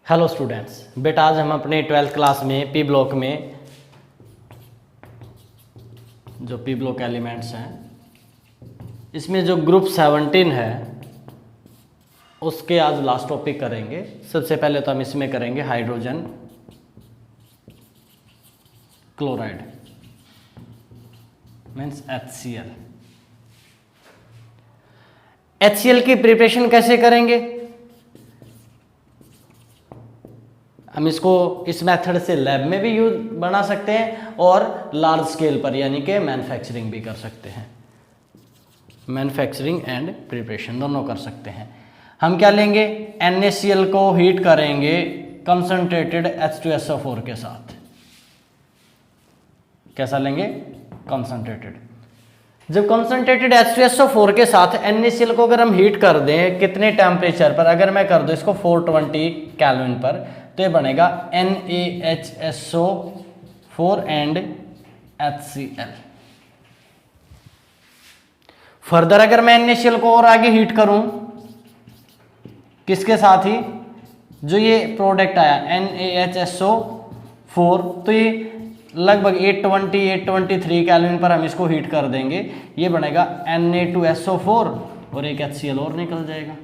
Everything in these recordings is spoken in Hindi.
हेलो स्टूडेंट्स, बेटा आज हम अपने 12th क्लास में पी ब्लॉक में जो पी ब्लॉक एलिमेंट्स हैं इसमें जो ग्रुप 17 है उसके आज लास्ट टॉपिक करेंगे। सबसे पहले तो हम इसमें करेंगे hydrogen chloride means HCl। HCl की प्रिपरेशन कैसे करेंगे? हम इसको इस मेथड से लैब में भी यूज बना सकते हैं और लार्ज स्केल पर यानी कि मैन्युफैक्चरिंग भी कर सकते हैं। मैन्युफैक्चरिंग एंड प्रिपरेशन दोनों कर सकते हैं। हम क्या लेंगे? NaCl को हीट करेंगे कंसंट्रेटेड H2SO4 के साथ। कैसा लेंगे? कंसंट्रेटेड। जब कंसंट्रेटेड H2SO4 के साथ NaCl को अगर हम हीट कर दें कितने टेम्परेचर पर, अगर मैं कर दूं इसको 420 केल्विन पर, तो ये बनेगा NaHSO4 एंड HCl। फर्दर अगर मैं NaCl को और आगे हीट करूं किसके साथ ही, जो ये प्रोडक्ट आया NaHSO4, तो ये लगभग 823 केल्विन पर हम इसको हीट कर देंगे। ये बनेगा Na2SO4 और एक HCl और निकल जाएगा।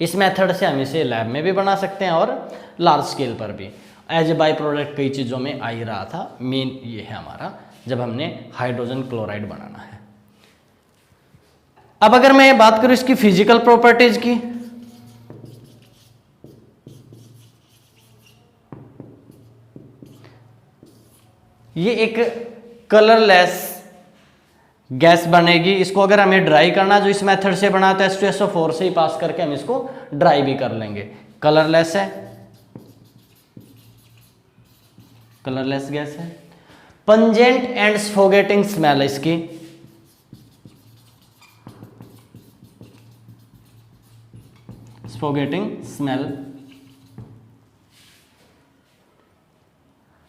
इस मेथड से हम इसे लैब में भी बना सकते हैं और लार्ज स्केल पर भी। एज ए बाई प्रोडक्ट कई चीज़ों में आ ही रहा था। मेन ये है हमारा जब हमने हाइड्रोजन क्लोराइड बनाना है। अब अगर मैं बात करूं इसकी फिजिकल प्रॉपर्टीज की, ये एक कलरलेस गैस बनेगी। इसको अगर हमें ड्राई करना, जो इस मेथड से बना तो H2SO4 से ही पास करके हम इसको ड्राई भी कर लेंगे। कलरलेस है, कलरलेस गैस है। पंजेंट एंड सफोगेटिंग स्मेल इसकी, सफोगेटिंग स्मेल।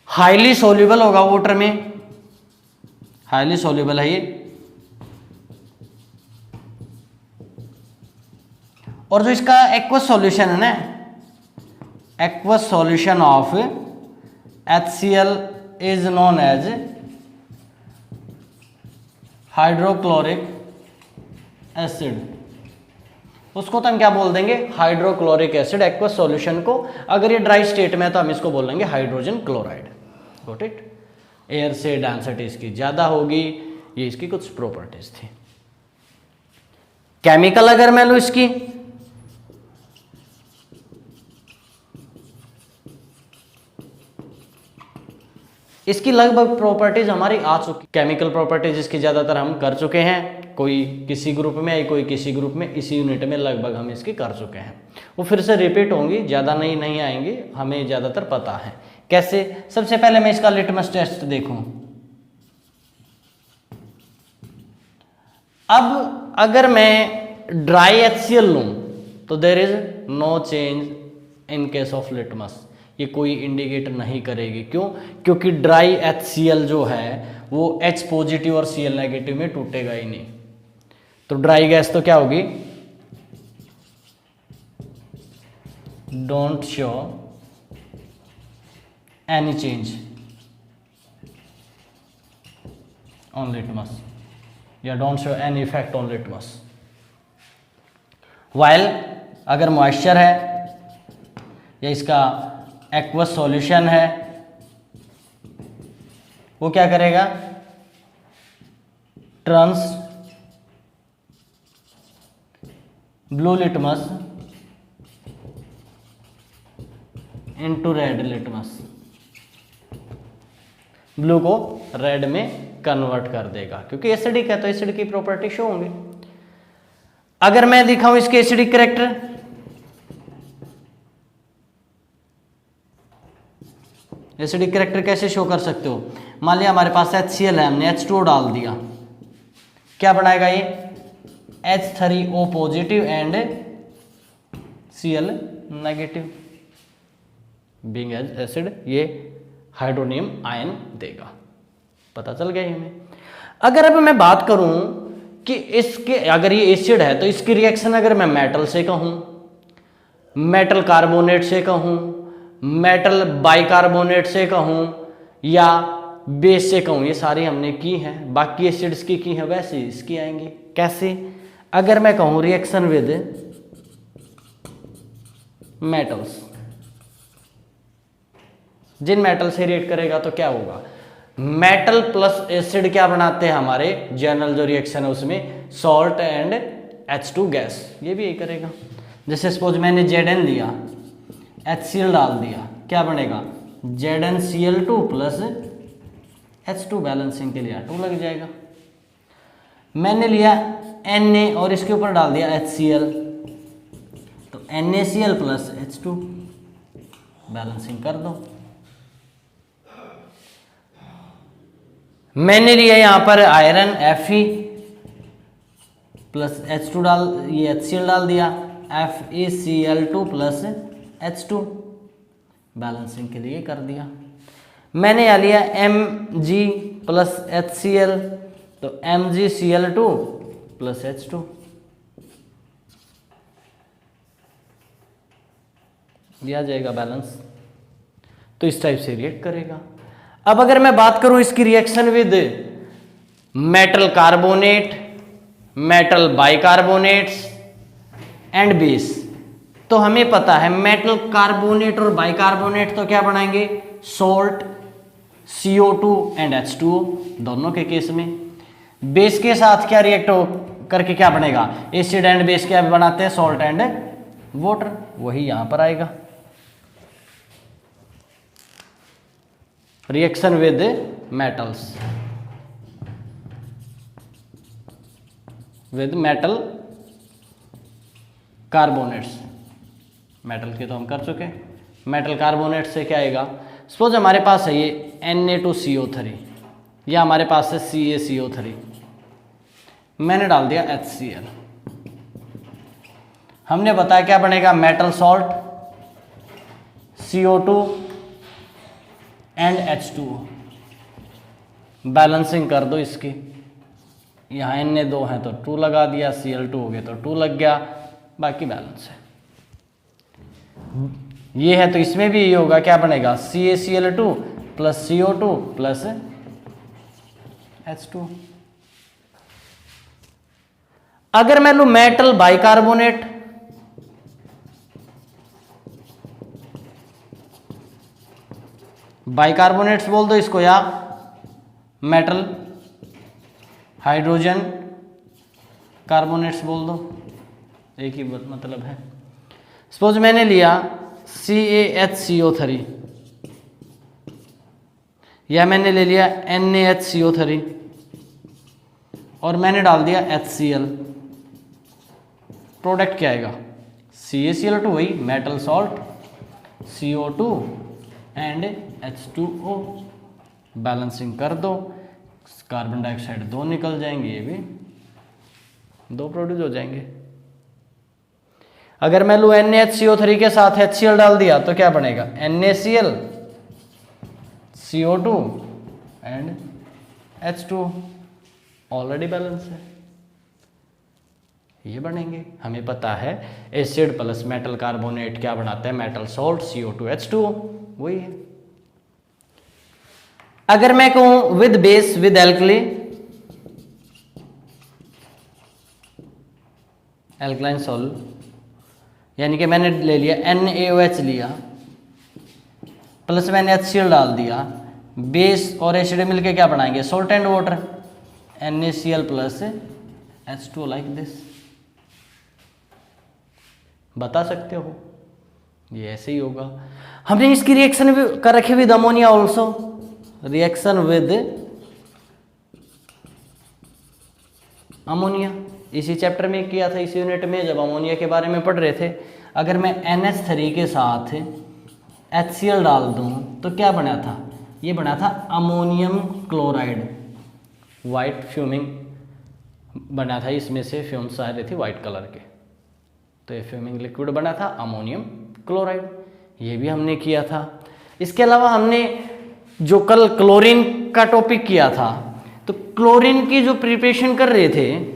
हाईली सोल्यूबल होगा वाटर में, हाईली सोल्यूबल है ये। और जो इसका एक्वस सॉल्यूशन है ना, aqueous solution of HCl is known as hydrochloric acid. उसको तो हम क्या बोल देंगे? Hydrochloric acid. एक्वस सॉल्यूशन को अगर ये ड्राई स्टेट में है तो हम इसको बोलेंगे hydrogen chloride. Got it? Air से डेंसिटी इसकी ज्यादा होगी, ये इसकी कुछ प्रॉपर्टीज थी। केमिकल अगर मैं लूं इसकी, इसकी लगभग प्रॉपर्टीज हमारी आ चुकी। केमिकल प्रॉपर्टीज इसकी ज्यादातर हम कर चुके हैं, कोई किसी ग्रुप में आई कोई किसी ग्रुप में, इसी यूनिट में लगभग हम इसकी कर चुके हैं। वो फिर से रिपीट होंगी, ज्यादा नहीं आएंगी, हमें ज्यादातर पता है। कैसे? सबसे पहले मैं इसका लिटमस टेस्ट देखूं। अब अगर मैं ड्राई HCl लूं तो there is no change in case of litmus. ये कोई इंडिकेट नहीं करेगी। क्यों? क्योंकि ड्राई HCl जो है वो H पॉजिटिव और Cl नेगेटिव में टूटेगा ही नहीं। तो ड्राई गैस तो क्या होगी? Don't show any change on litmus या don't show any effect on litmus. While अगर मॉइस्चर है या इसका एक्वस सॉल्यूशन है, वो क्या करेगा? Turns blue litmus into red litmus. Blue को रेड में कन्वर्ट कर देगा क्योंकि एसिडिक है तो एसिड की प्रॉपर्टी शो होंगी। अगर मैं दिखाऊं इसके एसिडिक कैरेक्टर, एसिडिक कैरेक्टर कैसे शो कर सकते हो? मान लिया हमारे पास HCl है, हमने H2O डाल दिया, क्या बनाएगा ये? H3O positive and Cl negative. Being as acid ये हाइड्रोनियम आयन देगा। पता चल गया हमें। अगर अब मैं बात करूं कि इसके, अगर ये एसिड है तो इसकी रिएक्शन अगर मैं मेटल से कहूं मेटल कार्बोनेट से कहूँ, मेटल बाइकार्बोनेट से कहूँ या बेस से कहूँ, ये सारी हमने की हैं। बाकी एसिड्स की हैं, वैसे इसकी आएंगी। कैसे? अगर मैं कहूँ रिएक्शन विद मेटल्स, जिन मेटल से रिएक्ट करेगा तो क्या होगा, मेटल प्लस एसिड क्या बनाते हैं हमारे जनरल जो रिएक्शन है उसमें, सॉल्ट एंड H2 गैस। ये भी यही करेगा। जैसे सपोज मैंने Zn लिया, HCl डाल दिया, क्या बनेगा, ZnCl2 प्लस H2, बैलेंसिंग के लिए R2 लग जाएगा। मैंने लिया Na और इसके ऊपर डाल दिया HCl, तो NaCl प्लस H2, बैलेंसिंग कर दो। मैंने लिया यहाँ पर आयरन Fe प्लस H2 डाल, ये HCl डाल दिया, FeCl2 प्लस H2, बैलेंसिंग के लिए कर दिया। मैंने यहाँ लिया Mg प्लस HCl, तो MgCl2 प्लस H2, दिया जाएगा बैलेंस। तो इस टाइप से रिएक्ट करेगा। अब अगर मैं बात करूं इसकी reaction with metal carbonate, metal bicarbonates and base, तो हमें पता है मेटल कार्बोनेट और बाइकार्बोनेट तो क्या बनाएंगे, सॉल्ट, CO2 एंड H2O, दोनों के केस में। बेस के साथ क्या रिएक्ट करके क्या बनेगा, एसिड एंड बेस क्या बनाते हैं, सॉल्ट एंड वाटर, वही यहां पर आएगा। Reaction with metals, with metal carbonates, metal के तो हम कर चुके। मेटल कार्बोनेट से क्या आएगा, सपोज हमारे पास है ये Na2CO3 या हमारे पास है CaCO3, मैंने डाल दिया HCl, हमने बताया क्या बनेगा, metal salt, CO2 and H2O, balancing कर दो इसकी। यहाँ Na2 है तो 2 लगा दिया, Cl2 हो गया तो 2 लग गया, बाकी बैलेंस है। ये है तो इसमें भी ये होगा, क्या बनेगा, CaCl2 plus CO2 plus H2। अगर मैं लूं मेटल बाइकार्बोनेट, बाइकार्बोनेट्स बोल दो इसको, या मेटल हाइड्रोजन कार्बोनेट्स बोल दो, एक ही मतलब है। सपोज मैंने लिया CaHCO3 या मैंने ले लिया NaHCO3 और मैंने डाल दिया HCl, प्रोडक्ट क्या आएगा, CaCl2, वही metal salt, CO2 and H2O, balancing कर दो, कार्बन डाइऑक्साइड 2 निकल जाएंगे, ये भी 2 प्रोड्यूस हो जाएंगे। अगर मैं लूं NaHCO3 के साथ HCl डाल दिया तो क्या बनेगा, NaCl, CO2 and H2, already balance है, ये बनेंगे। हमें पता है एसिड प्लस मेटल कार्बोनेट क्या बनाते हैं, मेटल सॉल्ट, CO2 H2O, वही है। अगर मैं कहूं with base, with alkali, alkaline salt, यानी कि मैंने ले लिया NaOH लिया प्लस मैंने HCl डाल दिया, बेस और एसिड मिलके क्या बनाएंगे, salt and water, NaCl plus H2O, like this. बता सकते हो, ये ऐसे ही होगा। हमने इसकी रिएक्शन भी कर रखी with ammonia also, reaction with ammonia, इसी चैप्टर में किया था, इसी यूनिट में जब अमोनिया के बारे में पढ़ रहे थे। अगर मैं NH3 के साथ HCl डाल दूं तो क्या बना था, ये बना था अमोनियम क्लोराइड, वाइट फ्यूमिंग बना था, इसमें से फ्यूम्स आ रहे थे वाइट कलर के, तो ये फ्यूमिंग लिक्विड बना था अमोनियम क्लोराइड, ये भी हमने किया था। इसके अलावा हमने जो कल क्लोरीन का टॉपिक किया था, तो क्लोरीन की जो प्रिपरेशन कर रहे थे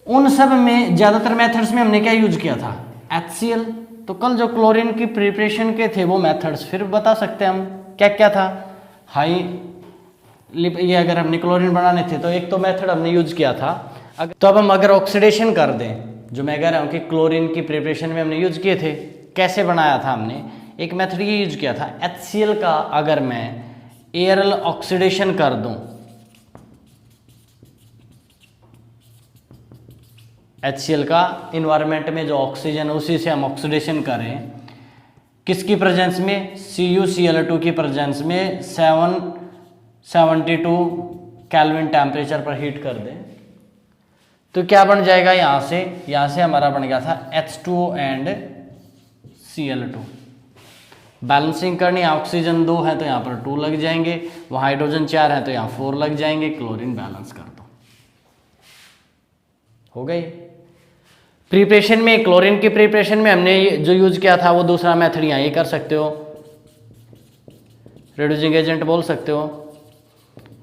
उन सब में ज़्यादातर मेथड्स में हमने क्या यूज किया था, HCl। तो कल जो क्लोरीन की प्रिपरेशन के थे वो मेथड्स फिर बता सकते हैं हम, क्या क्या था। हाई ये अगर हमने क्लोरीन बनाने थे तो एक तो मेथड हमने यूज किया था। तो अब हम अगर ऑक्सीडेशन कर दें, जो मैं कह रहा हूँ कि क्लोरीन की प्रिपरेशन में हमने यूज किए थे, कैसे बनाया था हमने, एक मेथड ये यूज किया था HCl का अगर मैं एयरल ऑक्सीडेशन कर दूं, HCl का इन्वायरमेंट में जो ऑक्सीजन है उसी से हम ऑक्सीडेशन करें, किसकी प्रेजेंस में, CuCl2 की प्रेजेंस में 772 केल्विन टेम्परेचर पर हीट कर दें, तो क्या बन जाएगा यहाँ से हमारा बन गया था H2O एंड Cl2। बैलेंसिंग करनी है, ऑक्सीजन 2 है तो यहाँ पर 2 लग जाएंगे, वहाँ हाइड्रोजन 4 है तो यहाँ 4 लग जाएंगे, क्लोरीन बैलेंस कर दो, हो गई। प्रिपरेशन में, क्लोरीन की प्रिपरेशन में हमने जो यूज किया था वो दूसरा मेथड यहाँ ये कर सकते हो, रिड्यूसिंग एजेंट बोल सकते हो।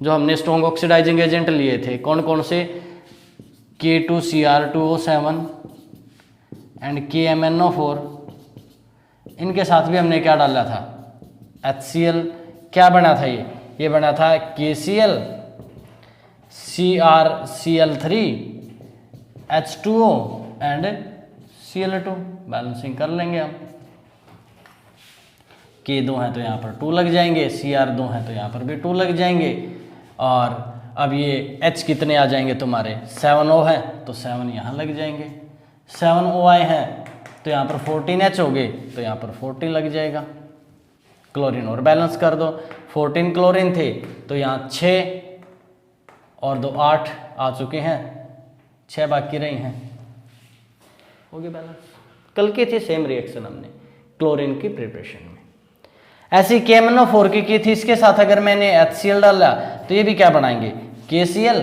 जो हमने स्ट्रॉन्ग ऑक्सीडाइजिंग एजेंट लिए थे कौन कौन से, K2Cr2O7 एंड KMnO4, इनके साथ भी हमने क्या डाला था, HCl। क्या बना था ये बना था KCl CrCl3 H2O and Cl2। Balancing कर लेंगे हम, K2 है तो यहाँ पर 2 लग जाएंगे, Cr2 है तो यहाँ पर भी 2 लग जाएंगे, और अब ये H कितने आ जाएंगे तुम्हारे, 7O है तो 7 यहाँ लग जाएंगे, 7OI है तो यहाँ पर 14H हो गए तो यहाँ पर 14 लग जाएगा। क्लोरीन और बैलेंस कर दो, 14 क्लोरीन थे तो यहाँ 6 और 2 8 आ चुके हैं, 6 बाकी रही हैं, हो गया बैलेंस। कल की थी सेम रिएक्शन हमने क्लोरीन की प्रिपरेशन में। ऐसी KMnO4 की थी, इसके साथ अगर मैंने HCl डाला तो ये भी क्या बनाएंगे, KCl,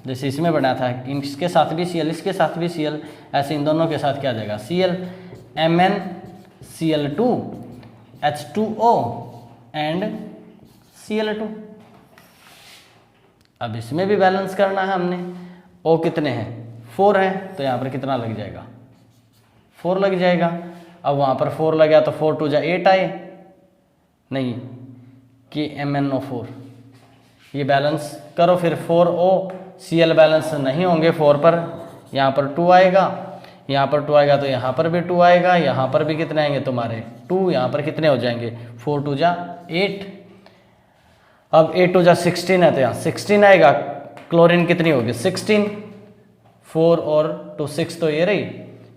जैसे इसमें बना था, इसके साथ भी Cl, इसके साथ भी Cl, ऐसे इन दोनों के साथ क्या आ जाएगा, Cl, MnCl2 H2O and Cl2। अब इसमें भी बैलेंस करना है हमने, O कितने हैं, 4 है तो यहाँ पर कितना लग जाएगा, 4 लग जाएगा। अब वहाँ पर 4 लग गया तो 4 2 जा 8 आए, नहीं KMnO4, ये बैलेंस करो, फिर 4O Cl बैलेंस नहीं होंगे 4 पर, यहाँ पर 2 आएगा, यहाँ पर 2 आएगा तो यहाँ पर भी 2 आएगा, यहाँ पर भी कितने आएंगे तुम्हारे 2, यहाँ पर कितने हो जाएंगे 4 2 जा 8, अब 8 2 जा 16 है तो यहाँ 16 आएगा। क्लोरीन कितनी होगी 16, 4 और 2 6 तो ये रही,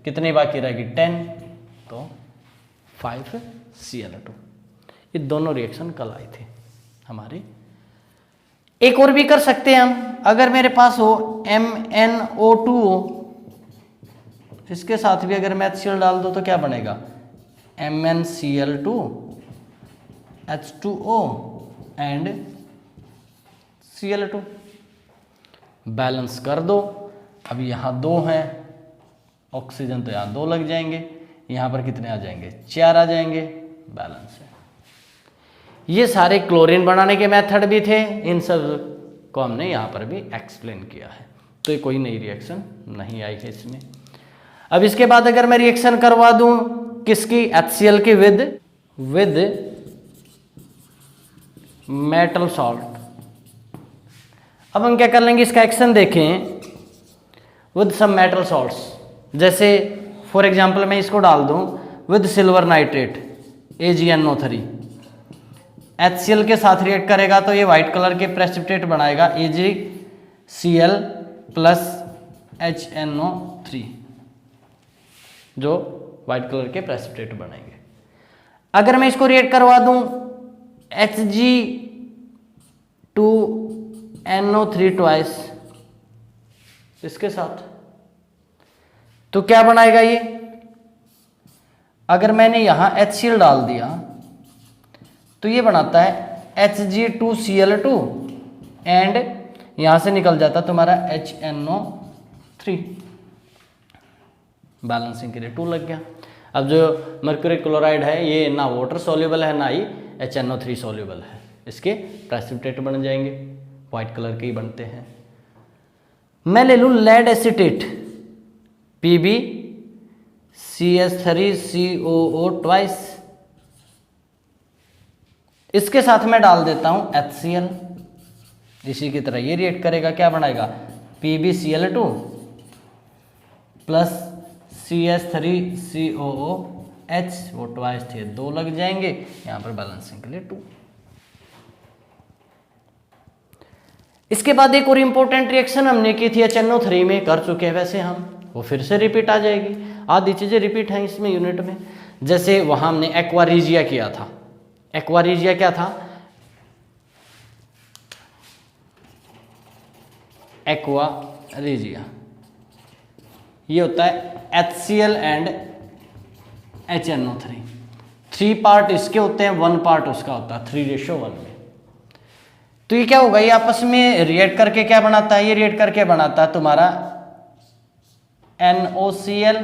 कितनी बाकी रहेगी 10, तो 5 Cl2। ये दोनों रिएक्शन कल आई थी हमारी। एक और भी कर सकते हैं हम, अगर मेरे पास हो MnO2O, इसके साथ भी अगर मैं HCl डाल दूं तो क्या बनेगा, MnCl2 H2O and Cl2। Balance कर दो, अब यहाँ 2 हैं, ऑक्सीजन तो यहाँ 2 लग जाएंगे, यहाँ पर कितने आ जाएंगे 4 आ जाएंगे, बैलेंस है। ये सारे क्लोरीन बनाने के मेथड भी थे, इन सब को हमने यहाँ पर भी एक्सप्लेन किया है, तो ये कोई नई रिएक्शन नहीं आई है इसमें। अब इसके बाद अगर मैं रिएक्शन करवा दूं किसकी, HCl की विद मेटल सॉल्ट। अब हम क्या कर लेंगे, इसका एक्शन देखें, विद सम मेटल सॉल्ट्स, जैसे फॉर एग्जांपल मैं इसको डाल दूं with silver nitrate AgNO3, HCl के साथ रिएक्ट करेगा तो ये व्हाइट कलर के प्रेसिपिटेट बनाएगा AgCl प्लस HNO3, जो व्हाइट कलर के प्रेसिपिटेट बनेंगे। अगर मैं इसको रिएक्ट करवा दूं Hg2NO3 ट्वाइस इसके साथ, तो क्या बनाएगा ये, अगर मैंने यहां HCl डाल दिया तो ये बनाता है Hg2Cl2 एंड यहां से निकल जाता तुम्हारा HNO3, बैलेंसिंग के लिए 2 लग गया। अब जो मर्क्यूरी क्लोराइड है ये ना वाटर सॉल्युबल है ना ही HNO3 सॉल्युबल है, इसके प्रेसिपिटेट बन जाएंगे, व्हाइट कलर के ही बनते हैं। मैं ले लूं लेड एसीटेट CH3COO ट्वाइस, इसके साथ मैं डाल देता हूं HCl, इसी की तरह ये रिएक्ट करेगा, क्या बनाएगा PbCl2 प्लस CH3COOH, वो ट्वाइस थे 2 लग जाएंगे, यहां पर बैलेंसिंग के लिए 2। इसके बाद एक और इंपॉर्टेंट रिएक्शन हमने की थी HNO3 में, कर चुके हैं वैसे हम, वो फिर से रिपीट आ जाएगी। आधी चीजें रिपीट हैं इसमें यूनिट में, जैसे वहां हमने एक्वा रीजिया किया था। एक्वा रीजिया क्या था? एक्वा रीजिया ये होता है HCl एंड HNO3, 3 पार्ट इसके होते हैं, 1 पार्ट उसका होता है, 3:1 में। तो ये क्या होगा, ये आपस में रिएक्ट करके क्या बनाता है, ये रिएक्ट करके बनाता है तुम्हारा NOCl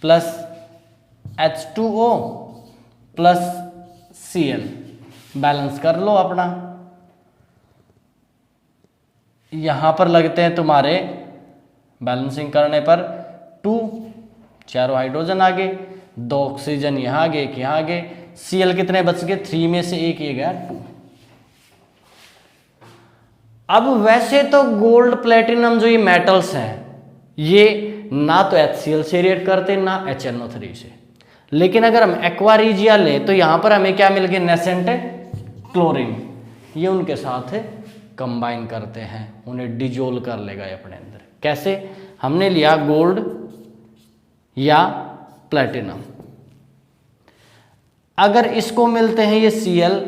plus H2O plus Cl, balance कर लो अपना। यहां पर लगते हैं तुम्हारे बैलेंसिंग करने पर 2, चारों हाइड्रोजन आगे, 2 ऑक्सीजन यहां आगे, एक यहां आगे। Cl कितने बच गए, 3 में से एक ये गया 2। अब वैसे तो गोल्ड प्लेटिनम जो ये मेटल्स हैं, ये ना तो HCl से रिएक्ट करते ना HNO3 से, लेकिन अगर हम एक्वा रीजिया लें तो यहां पर हमें क्या मिल गया, नेसेंट क्लोरीन, ये उनके साथ कंबाइन करते हैं, उन्हें डिजोल्व कर लेगा अपने अंदर। कैसे? हमने लिया गोल्ड या प्लेटिनम, अगर इसको मिलते हैं ये Cl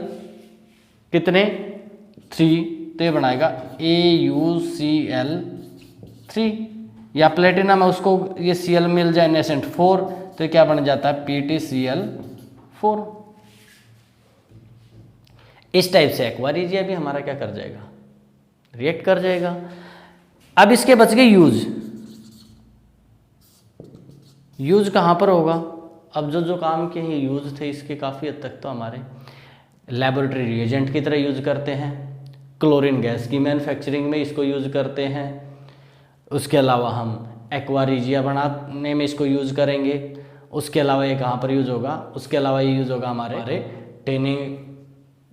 कितने 3, तो ये बनाएगा AuCl3, या प्लेटिनम है उसको ये Cl मिल जाए नेसेंट 4, तो ये क्या बन जाता है PtCl4। इस टाइप से एक्वा रीजिया भी हमारा क्या कर जाएगा, रिएक्ट कर जाएगा। अब इसके बच गए यूज कहां पर होगा? अब जो काम के ये यूज थे इसके काफी हद तक तो हमारे लेबोरेटरी रिएजेंट की तरह यूज करते हैं, क्लोरीन गैस की मैन्युफैक्चरिंग में इसको यूज करते हैं, उसके अलावा हम एक्वा रीजिया बनाने में इसको यूज करेंगे। उसके अलावा ये कहाँ पर यूज होगा, उसके अलावा ये यूज होगा हमारे टेनिंग,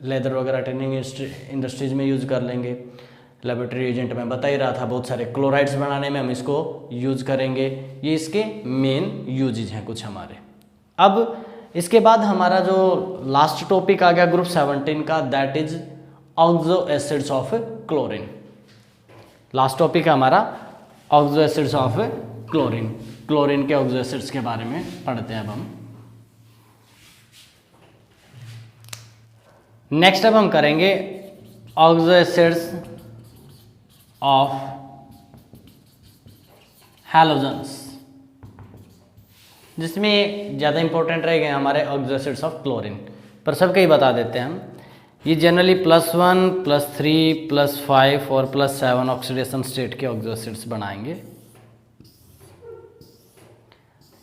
लेदर वगैरह टेनिंग इंडस्ट्रीज में यूज कर लेंगे। लेबोरेटरी एजेंट में बता ही रहा था, बहुत सारे क्लोराइड्स बनाने में हम इसको यूज करेंगे। ये इसके मेन यूजेज हैं कुछ हमारे। अब इसके बाद हमारा जो लास्ट टॉपिक आ गया ग्रुप 17 का, that is oxo acids of chlorine. Last topic है हमारा oxo acids of chlorine. Chlorine के ऑक्सो एसिड्स के बारे में पढ़ते हैं अब हम। नेक्स्ट अब हम करेंगे ऑक्सो एसिड्स ऑफ हैलोजन्स, जिसमें ज़्यादा इंपॉर्टेंट रहेंगे हमारे ऑक्सो एसिड्स ऑफ क्लोरीन, पर सबके ही बता देते हैं हम। ये जनरली +1, +3, +5 और +7 ऑक्सीडेशन स्टेट के ऑक्सो एसिड्स बनाएंगे।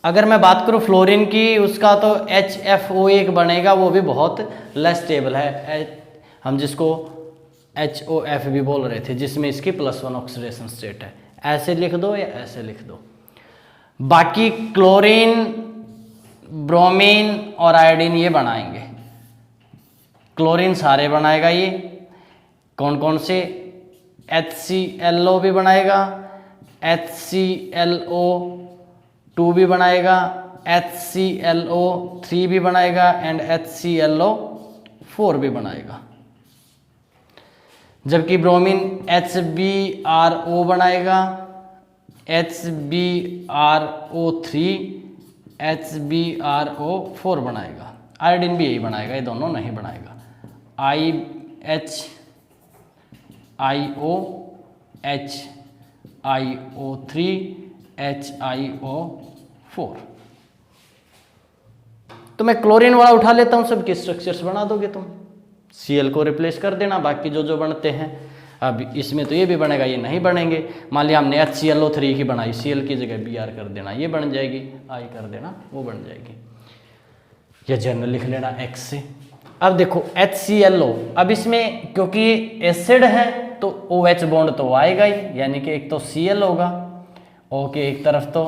अगर मैं बात करूँ फ्लोरीन की, उसका तो HFO1 बनेगा, वो भी बहुत लेस स्टेबल है, हम जिसको HOF भी बोल रहे थे, जिसमें इसकी +1 ऑक्सीडेशन स्टेट है। ऐसे लिख दो या ऐसे लिख दो। बाकी क्लोरीन, ब्रोमीन और आयोडीन ये बनाएंगे। क्लोरीन सारे बनाएगा ये, कौन कौन से, HClO भी बनाएगा, HClO2 भी बनाएगा, HClO3 भी बनाएगा एंड HClO4 भी बनाएगा। जबकि ब्रोमीन HBRO बनाएगा, HBRO3, HBRO4 बनाएगा। आयोडीन भी यही बनाएगा, ये दोनों नहीं बनाएगा। HIO, HIO3, HIO4। तो मैं क्लोरीन वाला उठा लेता हूं, सबके स्ट्रक्चर्स बना दोगे तुम, Cl को रिप्लेस कर देना, बाकी जो जो बनते हैं। अब इसमें तो ये भी बनेगा, ये नहीं बनेंगे। मान लिया हमने HClO3 की बनाई, Cl की जगह Br कर देना, ये बन जाएगी, I कर देना, वो बन जाएगी। या जनरल लिख लेना X से। अब देखो HClO, अब इसमें क्योंकि एसिड है तो OH बॉन्ड तो आएगा ही, यानी कि एक तो Cl होगा, O के एक तरफ तो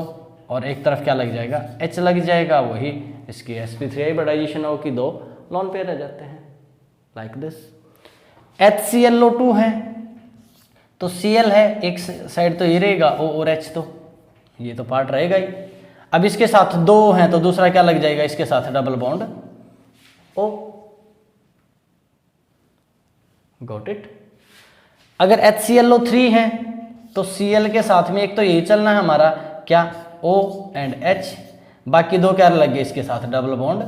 और एक तरफ क्या लग जाएगा, H लग जाएगा, वही इसकी sp3 हाइब्रिडाइजेशन हो कि 2 लोन पेयर रह जाते हैं लाइक दिस। HClO2 है तो Cl है, एक साइड तो ये रहेगा O और H, तो ये तो पार्ट रहेगा ही। अब इसके साथ 2 हैं तो दूसरा क्या लग जाएगा, इसके साथ double bond O। Got it. अगर HClO3 है तो Cl के साथ में एक तो यही चलना है हमारा क्या, O एंड H, बाकी 2 क्या लग गए इसके साथ डबल बॉन्ड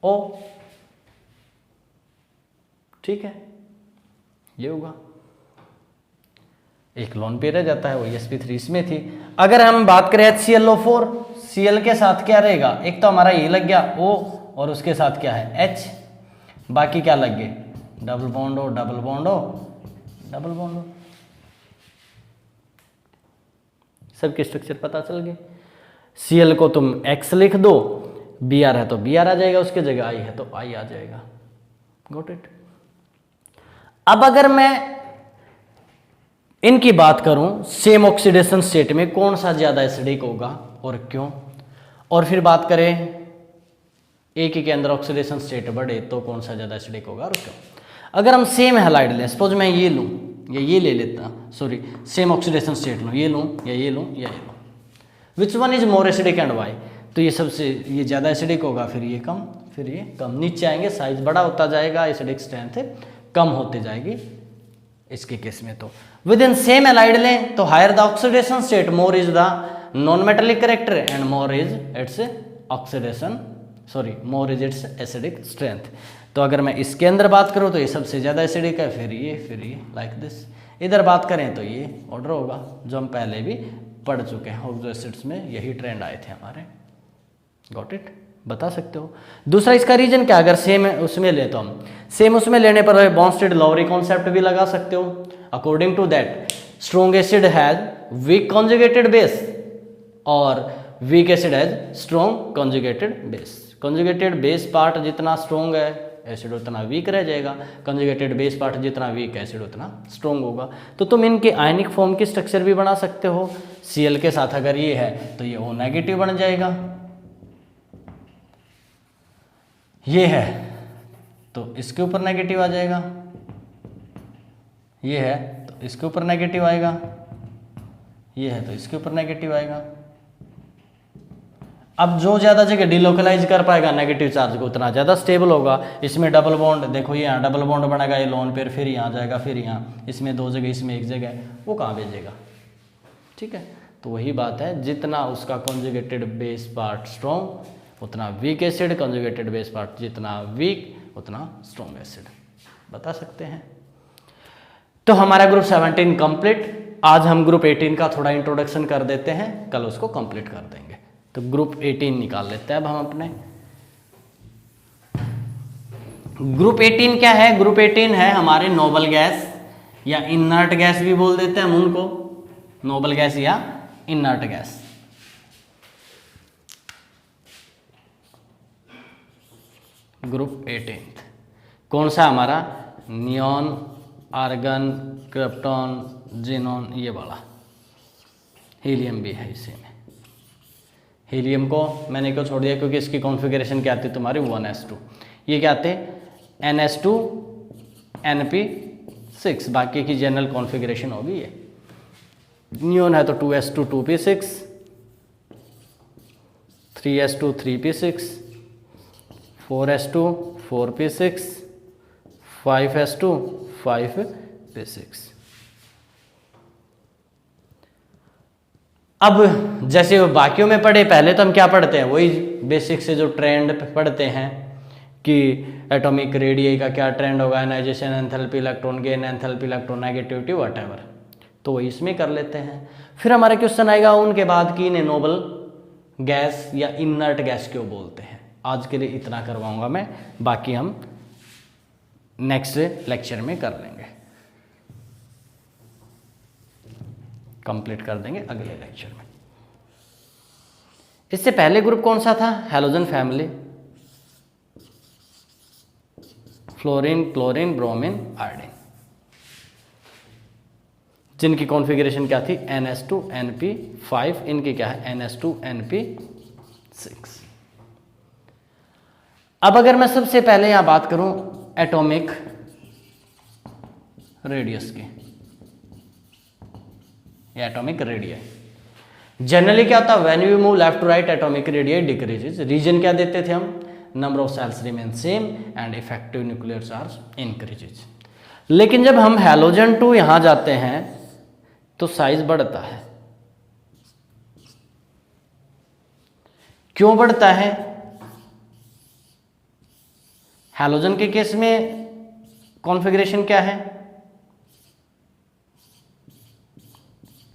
O। ठीक है, ये होगा, एक लोन पेयर रह जाता है, वही sp3 इसमें थी। अगर हम बात करें HClO4, Cl के साथ क्या रहेगा, एक तो हमारा ये लग गया O और उसके साथ क्या है H, बाकी क्या लग गए double bond O, double bond O, double bond O। सबके स्ट्रक्चर पता चल गए। Cl को तुम X लिख दो, Br है तो Br आ जाएगा, उसके जगह I है तो I आ जाएगा। Got it. अब अगर मैं इनकी बात करूं सेम ऑक्सीडेशन स्टेट में कौन सा ज्यादा एसिडिक होगा और क्यों, और फिर बात करें एक ही के अंदर ऑक्सीडेशन स्टेट बढ़े तो कौन सा ज्यादा एसिडिक होगा और क्यों। अगर हम सेम हैलाइड लें, सपोज मैं ये लूं या ये ले लेता, सॉरी सेम ऑक्सीडेशन स्टेट लूं, ये लूं या ये लूं या ये लूं, which one is more acidic and why, तो ये सबसे ये ज़्यादा एसिडिक होगा, फिर ये कम, फिर ये कम, नीचे आएंगे, साइज बड़ा होता जाएगा, एसिडिक स्ट्रेंथ कम होते जाएगी इसके केस में। तो विद इन सेम एलाइड लें तो higher the oxidation state more is the non metallic character and more is its oxidation, sorry more is its acidic strength. तो अगर मैं इसके अंदर बात करूँ तो ये सबसे ज़्यादा एसिडिक है, फिर ये लाइक दिस। इधर बात करें तो ये ऑर्डर होगा जो हम पहले भी पढ़ चुके हैं, ऑक्सो एसिड्स में यही ट्रेंड आए थे हमारे। गॉट इट, बता सकते हो। दूसरा इसका रीजन क्या, अगर सेम उसमें ले तो हम सेम उसमें लेने पर बॉन्स्टेड लॉवरी कॉन्सेप्ट भी लगा सकते हो। According to that strong acid has weak conjugated base और weak acid has strong conjugated base. Conjugated base part जितना स्ट्रॉन्ग है एसिड उतना वीक रह जाएगा, कॉन्जुगेटेड बेस पार्ट जितना वीक है एसिड उतना स्ट्रॉन्ग होगा। तो तुम इनके आयनिक फॉर्म की स्ट्रक्चर भी बना सकते हो। Cl के साथ अगर ये है तो ये O नेगेटिव बन जाएगा, ये है तो इसके ऊपर नेगेटिव आ जाएगा, ये है तो इसके ऊपर नेगेटिव आएगा, ये है तो इसके ऊपर नेगेटिव आएगा। अब जो ज़्यादा जगह डिलोकलाइज कर पाएगा नेगेटिव चार्ज को उतना ज़्यादा स्टेबल होगा। इसमें डबल बॉन्ड देखो, ये यहाँ डबल बॉन्ड बनेगा, ये लोन पेयर फिर यहाँ जाएगा, फिर यहाँ, इसमें 2 जगह इसमें 1 जगह, वो कहाँ भेजेगा। ठीक है, तो वही बात है, जितना उसका कॉन्जुगेटेड बेस पार्ट स्ट्रॉन्ग उतना weak acid, conjugated base part जितना वीक उतना स्ट्रॉन्ग एसिड, बता सकते हैं। तो हमारा ग्रुप 17 कंप्लीट। आज हम ग्रुप 18 का थोड़ा इंट्रोडक्शन कर देते हैं, कल उसको कंप्लीट कर देंगे। तो ग्रुप 18 निकाल लेते हैं अब हम अपने। ग्रुप 18 क्या है, ग्रुप 18 है हमारे नोबल गैस या इनर्ट गैस भी बोल देते हैं हम उनको, नोबल गैस या इनर्ट गैस। ग्रुप 18 कौन सा हमारा, नियॉन, आर्गन, क्रिप्टॉन, जेनॉन, ये वाला। हीलियम भी है इसी में। हीलियम को मैंने क्यों छोड़ दिया, क्योंकि इसकी कॉन्फ़िगरेशन क्या आती है तुम्हारी 1s2, ये क्या आते NS2 NP6, बाकी की जनरल कॉन्फ़िगरेशन होगी ये। नियॉन है तो 2s2 2p6, 3s2 3p6, 4s2 4p6, 5s2 5p6। अब जैसे वो बाकियों में पढ़े, पहले तो हम क्या पढ़ते हैं, वही बेसिक से जो ट्रेंड पढ़ते हैं कि एटॉमिक रेडियस का क्या ट्रेंड होगा, ionisation, enthalpy, electron gain, enthalpy, electronegativity, whatever, तो वही इसमें कर लेते हैं। फिर हमारा क्वेश्चन आएगा उनके बाद कि इन्हें नोबल गैस या इनर्ट गैस क्यों बोलते हैं। आज के लिए इतना करवाऊंगा मैं, बाकी हम नेक्स्ट लेक्चर में कर लेंगे, कंप्लीट कर देंगे अगले लेक्चर में। इससे पहले ग्रुप कौन सा था, halogen family, fluorine, chlorine, bromine, iodine. जिनकी कॉन्फ़िगरेशन क्या थी NS2NP5, इनकी क्या है NS2NP6। अब अगर मैं सबसे पहले यहां बात करूं एटॉमिक रेडियस की, एटॉमिक रेडियस जनरली क्या होता है, when we move left to right atomic radius decreases. Reason क्या देते थे हम, number of shells remain same and effective nuclear charge increases. लेकिन जब हम हैलोजन 2 यहां जाते हैं तो साइज बढ़ता है। क्यों बढ़ता है? हैलोजन के केस में कॉन्फ़िगरेशन क्या है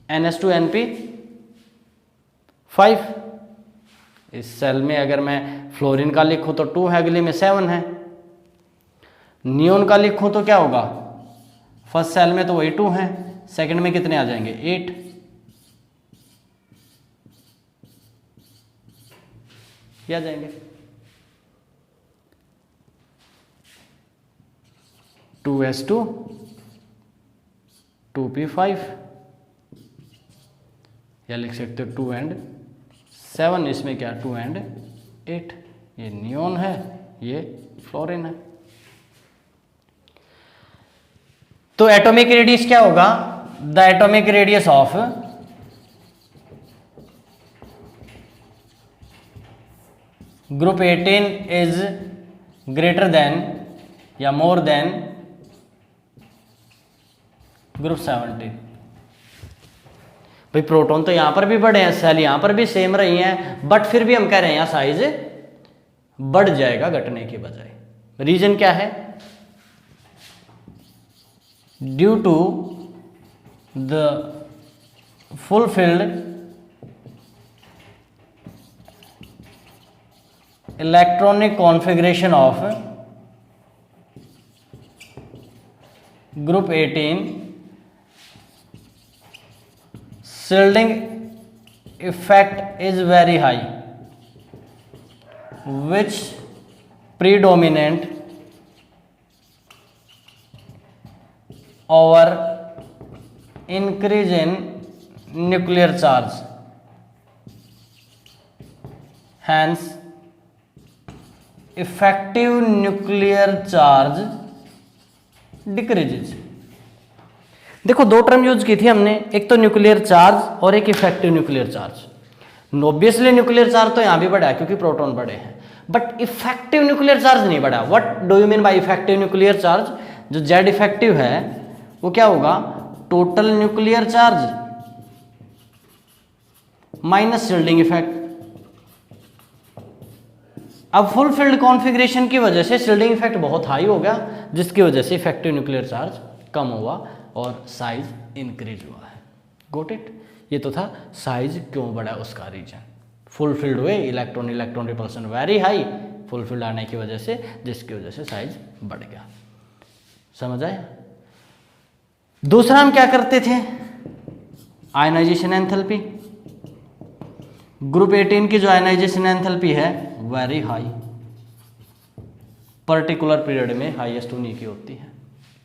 NS2NP5। इस सेल में अगर मैं फ्लोरीन का लिखूं तो 2 है, अगले में 7 है। नियोन का लिखूं तो क्या होगा, फर्स्ट सेल में तो वही 2 है, सेकंड में कितने आ जाएंगे 8। क्या जाएंगे 2s2 2p5, या लिख सकते हो 2 and 7, इसमें क्या 2 and 8। ये नियोन है, ये फ्लोरीन है। तो एटॉमिक रेडियस क्या होगा, the atomic radius of group 18 is greater than या मोर देन ग्रुप 17। भाई प्रोटॉन तो यहां पर भी बढ़े हैं, सेल यहां पर भी सेम रही हैं, बट फिर भी हम कह रहे हैं यहां साइज बढ़ जाएगा घटने के बजाय। रीजन क्या है, due to the fulfilled electronic configuration of group 18, shielding effect is very high, which predominant over increase in nuclear charge, hence effective nuclear charge decreases। देखो दो टर्म यूज की थी हमने, एक तो न्यूक्लियर चार्ज और एक effective nuclear charge. Obviously nuclear charge तो यहां भी बढ़ा है क्योंकि प्रोटॉन बढ़े हैं, बट इफेक्टिव न्यूक्लियर चार्ज नहीं बढ़ा। What do you mean by effective nuclear charge? जो जेड इफेक्टिव है वो क्या होगा, total nuclear charge minus shielding effect. अब फुल फील्ड कॉन्फ़िगरेशन की वजह से शील्डिंग इफेक्ट बहुत हाई हो गया, जिसकी वजह से इफेक्टिव न्यूक्लियर चार्ज कम हुआ और साइज इंक्रीज हुआ है। Got it? ये तो था साइज क्यों बढ़ा उसका रीजन। फुल फील्ड हुए, electron electron repulsion very high, full field आने की वजह से, जिसकी वजह से साइज बढ़ गया। समझ आया? दूसरा हम क्या करते थे, आयनाइजेशन एंथैल्पी। ग्रुप 18 की जो आयनाइजेशन एंथैल्पी है वेरी हाई, पर्टिकुलर पीरियड में हाईएस्ट उन्हीं की होती है।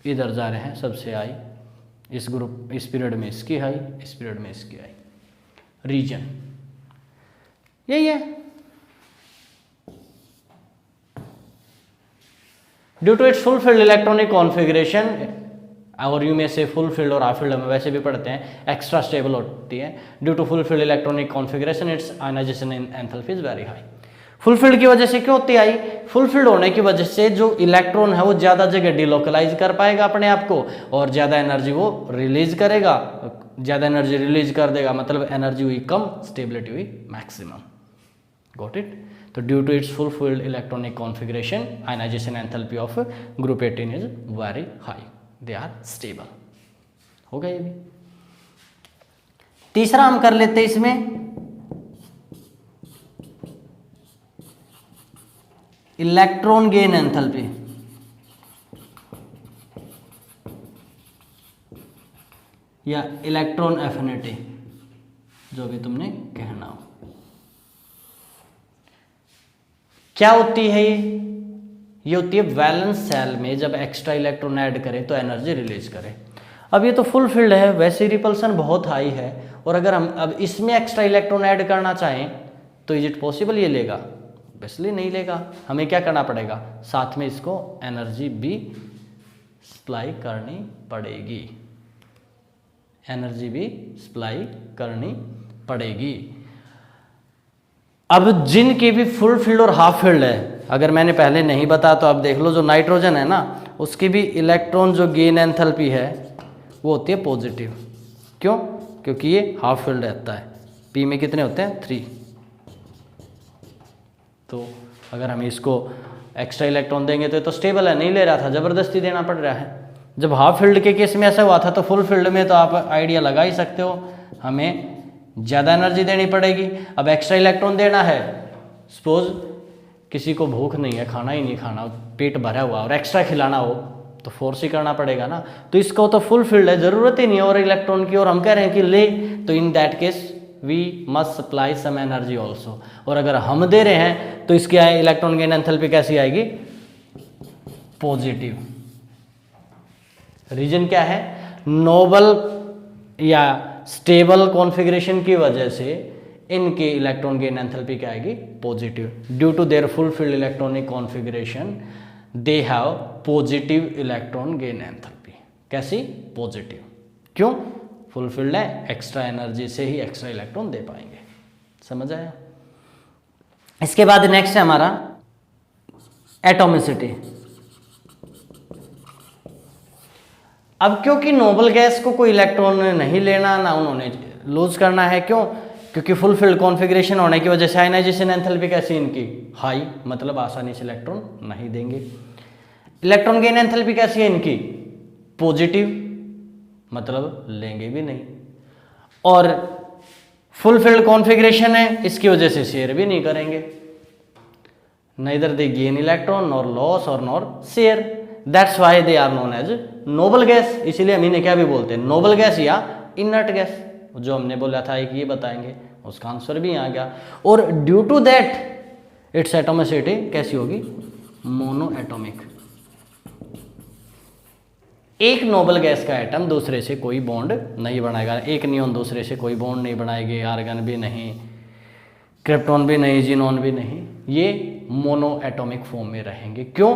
इधर जा रहे हैं सबसे हाई, इस ग्रुप इस पीरियड में इसकी हाई, इस पीरियड में इसकी हाई। रीजन यही है, due to its fulfilled electronic configuration, और यू में से फुलफिल्ड और हाफ-फिल्ड में वैसे भी पढ़ते हैं, एक्स्ट्रा स्टेबल होती है। Due to fulfilled electronic configuration its ionisation enthalpy is very high. Fulfilled की वजह से क्यों होती आई? फुलफिल्ड होने की वजह से जो इलेक्ट्रॉन है वो ज़्यादा जगह डिलोकलाइज कर पाएगा अपने आप को, और ज़्यादा एनर्जी वो रिलीज करेगा। ज़्यादा एनर्जी रिलीज कर देगा मतलब एनर्जी हुई कम, स्टेबिलिटी हुई मैक्सिमम। Got it? तो due to its fulfilled electronic configuration ionization enthalpy of group 18 is very high, they are stable. हो गया ये भी। तीसरा हम कर लेते हैं इसमें इलेक्ट्रॉन गेन एंथैल्पी। या इलेक्ट्रॉन एफिनिटी, जो भी तुमने कहना हो। क्या होती है ये होती है वैलेंस सेल में जब एक्स्ट्रा इलेक्ट्रॉन ऐड करें तो एनर्जी रिलीज करें। अब ये तो फुल फील्ड है, वैसे रिपल्सन बहुत हाई है, और अगर हम अब इसमें एक्स्ट्रा इलेक्ट्रॉन ऐड करना चाहें तो इज इट पॉसिबल ये लेगा? ऑब्वियसली नहीं लेगा। हमें क्या करना पड़ेगा, साथ में इसको एनर्जी भी सप्लाई करनी पड़ेगी, एनर्जी भी सप्लाई करनी पड़ेगी। अब जिनके भी फुल फील्ड और हाफ फील्ड है, अगर मैंने पहले नहीं बताया तो अब देख लो, जो नाइट्रोजन है ना उसकी भी इलेक्ट्रॉन जो गेन एंथैल्पी है वो होती है पॉजिटिव। क्यों? क्योंकि ये हाफ फील्ड रहता है। पी में कितने होते हैं? 3। तो अगर हम इसको एक्स्ट्रा इलेक्ट्रॉन देंगे तो ये तो स्टेबल है, नहीं ले रहा था, ज़बरदस्ती देना पड़ रहा है। जब हाफ फील्ड के केस में ऐसा हुआ था तो फुल फील्ड में तो आप आइडिया लगा ही सकते हो, हमें ज़्यादा एनर्जी देनी पड़ेगी। अब एक्स्ट्रा इलेक्ट्रॉन देना है, सपोज किसी को भूख नहीं है, खाना ही नहीं खाना, पेट भरा हुआ और एक्स्ट्रा खिलाना हो तो फोर्स ही करना पड़ेगा ना। तो इसको तो फुल फील्ड है, ज़रूरत ही नहीं है और इलेक्ट्रॉन की, और हम कह रहे हैं कि ले, तो in that case we must supply some energy also. और अगर हम दे रहे हैं तो इसकी इलेक्ट्रॉन गेन एंथैल्पी कैसी आएगी? पॉजिटिव। रीजन क्या है? नोबल या स्टेबल कॉन्फ़िगरेशन की वजह से इनके इलेक्ट्रॉन गेन एंथैल्पी क्या आएगी? Positive. Due to their fulfilled electronic configuration they have positive electron gain enthalpy. कैसी? पॉजिटिव। क्यों? फुलफिल्ड है, एक्स्ट्रा एनर्जी से ही एक्स्ट्रा इलेक्ट्रॉन दे पाएंगे। समझ आया? इसके बाद नेक्स्ट है हमारा एटॉमिसिटी। अब क्योंकि नोबल गैस को कोई इलेक्ट्रॉन नहीं लेना ना उन्होंने लूज करना है, क्यों? क्योंकि फुलफिल्ड कॉन्फ़िगरेशन होने की वजह से आयनाइजेशन एंथैल्पी कैसी इनकी? हाई, मतलब आसानी से इलेक्ट्रॉन नहीं देंगे। इलेक्ट्रॉन गेन एंथैल्पी कैसी है इनकी? पॉजिटिव, मतलब लेंगे भी नहीं। और फुलफिल्ड कॉन्फ़िगरेशन है, इसकी वजह से शेयर भी नहीं करेंगे। Neither they gain electron nor loss और nor share, that's why they are known as noble gas. इसीलिए हम इन्हें क्या भी बोलते हैं? नोबल गैस या इनर्ट गैस। जो हमने बोला था एक ये बताएंगे, उसका आंसर भी आ गया। और due to that its atomicity कैसी होगी? Monoatomic. एक नोबल गैस का एटम दूसरे से कोई बॉन्ड नहीं बनाएगा, एक नियॉन दूसरे से कोई बॉन्ड नहीं बनाएंगे, आर्गन भी नहीं, क्रिप्टॉन भी नहीं, जीनॉन भी नहीं, ये मोनो एटॉमिक फॉर्म में रहेंगे। क्यों?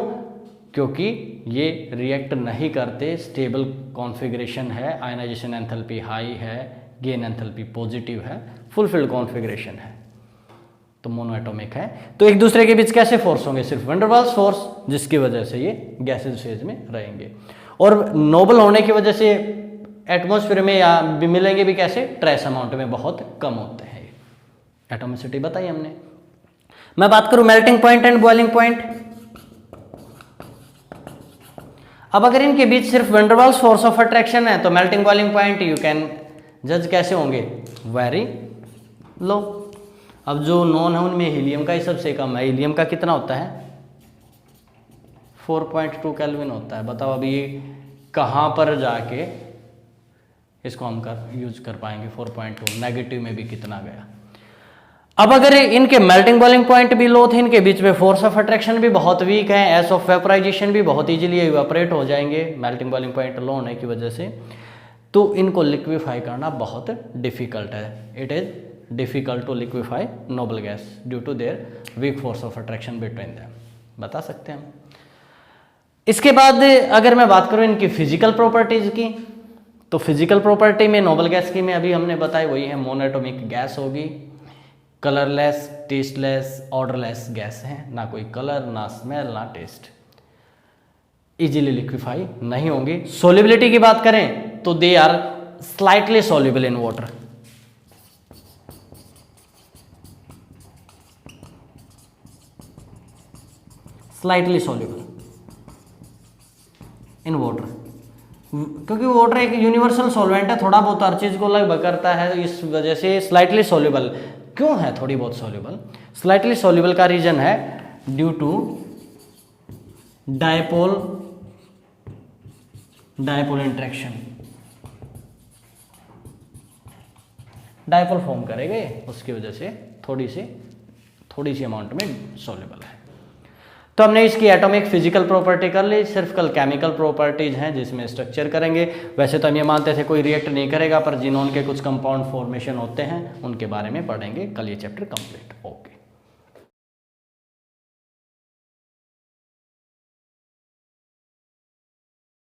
क्योंकि ये रिएक्ट नहीं करते, स्टेबल कॉन्फ़िगरेशन है, आयनाइजेशन एंथैल्पी हाई है, गेन एंथैल्पी पॉजिटिव है, फुलफिल्ड कॉन्फ़िगरेशन है, तो मोनो एटॉमिक है। तो एक दूसरे के बीच कैसे फोर्स होंगे? सिर्फ वैन डर वाल्स फोर्स, जिसकी वजह से ये गैसेज फेज में रहेंगे। और नोबल होने की वजह से एटमॉस्फेयर में या मिलेंगे भी कैसे? ट्रेस अमाउंट में बहुत कम होते हैं। एटॉमिसिटी बताई हमने। मैं बात करूं melting point and boiling point. अब अगर इनके बीच सिर्फ van der Waals force of attraction है तो melting boiling point you can जज कैसे होंगे? Very low. अब जो नॉन है उनमें हीलियम का ही सबसे कम है। हीलियम का कितना होता है? 4.2 केल्विन होता है। बताओ अभी ये कहाँ पर जाके इसको हम यूज कर पाएंगे? 4.2 नेगेटिव में भी कितना गया। अब अगर इनके मेल्टिंग बॉइलिंग पॉइंट भी लो थे, इनके बीच में फोर्स ऑफ अट्रैक्शन भी बहुत वीक है, एस ऑफ वेपराइजेशन भी बहुत इजीली इवेपोरेट हो जाएंगे मेल्टिंग बॉइलिंग पॉइंट लो होने की वजह से, तो इनको लिक्विफाई करना बहुत डिफिकल्ट है। It is difficult to liquefy noble gas due to their weak force of attraction between them. बता सकते हैं हम। इसके बाद अगर मैं बात करूं इनकी फिजिकल प्रॉपर्टीज की, तो फिजिकल प्रॉपर्टी में नोबल गैस की में अभी हमने बताई वही है, मोनोएटॉमिक गैस होगी, कलरलेस, टेस्टलेस, ऑर्डरलेस गैस है, ना कोई कलर, ना स्मेल, ना टेस्ट, इजीली लिक्विफाई नहीं होंगी। सोल्युबिलिटी की बात करें तो they are slightly soluble in water. Slightly soluble in water, क्योंकि वाटर एक यूनिवर्सल सॉल्वेंट है, थोड़ा बहुत हर चीज को लगभग करता है, इस वजह से स्लाइटली सोल्यूबल। क्यों है थोड़ी बहुत सोल्यूबल? स्लाइटली सोल्यूबल का रीजन है due to dipole interaction. Dipole form करेंगे, उसकी वजह से थोड़ी सी अमाउंट में सोल्यूबल है। तो हमने इसकी एटॉमिक फिजिकल प्रॉपर्टी कर ली, सिर्फ कल केमिकल प्रॉपर्टीज हैं जिसमें स्ट्रक्चर करेंगे। वैसे तो हम ये मानते थे कोई रिएक्ट नहीं करेगा, पर जिनोन के कुछ कंपाउंड फॉर्मेशन होते हैं उनके बारे में पढ़ेंगे कल ये चैप्टर कंप्लीट। ओके।